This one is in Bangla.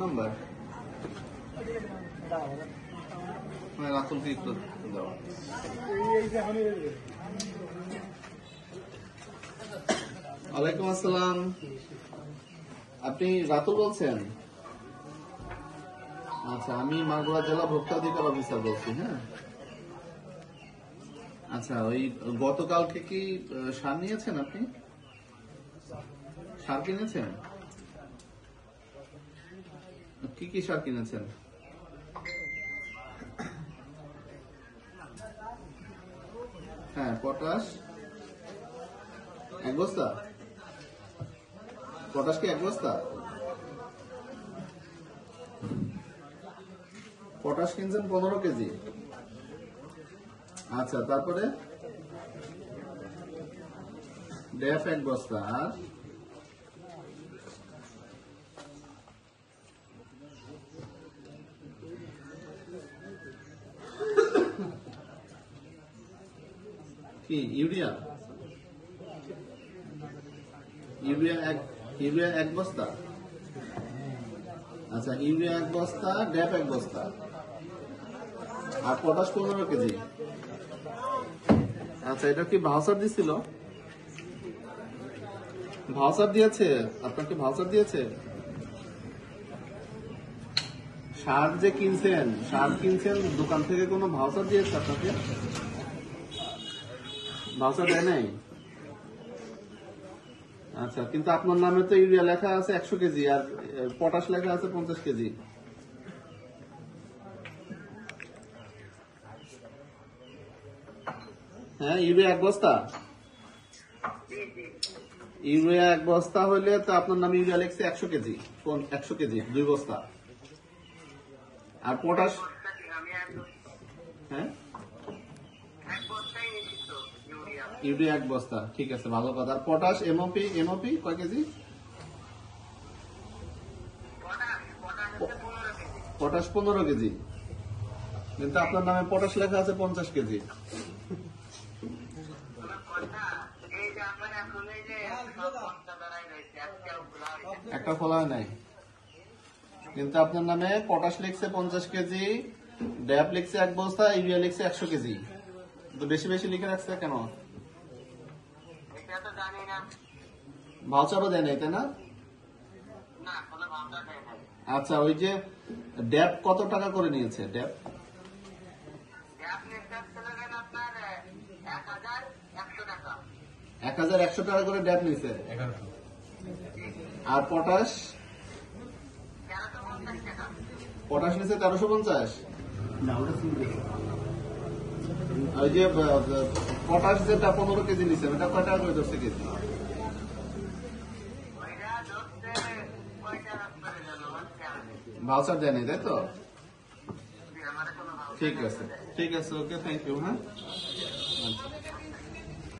নাম্বার রাতুলকে একটু দাও। ওয়ালাইকুম আসসালাম, আপনি রাতুল বলছেন? আচ্ছা, আমি মাগুরা জেলা ভোক্তা অধিকার অফিসার বলছি। হ্যাঁ, আচ্ছা, ওই গতকালকে কি সার নিয়েছেন? আপনি সার কিনেছেন? কি কি সার কিনেছেন? হ্যাঁ, পটাশ 1 বস্তা। পটাশ কি 1 বস্তা? পটাশ কিনছেন 15 কেজি। আচ্ছা, তারপরে ড্যাফ 1 বস্তা। আর কি ইউরিয়া? ইউরিয়া 1 বস্তা। আচ্ছা, ইউরিয়া 1 বস্তা, ড্যাপ 1 বস্তা, আর পটাশ 15 কেজি। আচ্ছা, এটা কি ভাউচার দিছিল? ভাউচার দিয়েছে? আপনাকে ভাউচার দিয়েছে? সার যে কিনছেন, দোকান থেকে কোনো ভাউচার দিয়েছে আপনাকে? ভাউচার দেয় নাই? আচ্ছা, কিন্তু আপনার নামে তো ইউরিয়া লেখা আছে 100 কেজি আর পটাশ লেখা আছে 50 কেজি। হ্যাঁ, ইউরিয়া 1 বস্তা। ইউরিয়া 1 বস্তা হইলে তো আপনার নামে ইউরিয়া লেখছে 100 কেজি। 100 কেজি 2 বস্তা। আর পটাশ? হ্যাঁ, ইউরিয়া 1 বস্তা, ঠিক আছে, ভালো কথা। আর পটাশ এমওপি কয় কেজি? পটাশ 15 কেজি, কিন্তু আপনার নামে পটাশ লেখা আছে 50 কেজি। একটা খোলা নাই, কিন্তু আপনার নামে পটাশ লিখছে 50 কেজি, ড্যাপ লিখছে 1 বস্তা, ইউরিয়া লিখছে 100 কেজি। তো বেশি বেশি লিখে রাখছে কেন? ভাউচারও দেয় নাই, তাই না? আচ্ছা, ওই যে ড্যাপ কত টাকা করে নিয়েছে? ড্যাপ 1100 টাকা করে ড্যাপ নিয়েছে। আর পটাশ নিয়েছে 1350। ওই যে পটাশ যেটা 15 কেজি নিচ্ছে, ওটা কয় টাকা করে ধরছে কেজি? ভাউচার দেয় নাই, তাই তো? ঠিক আছে, ওকে, থ্যাংক ইউ। হ্যাঁ,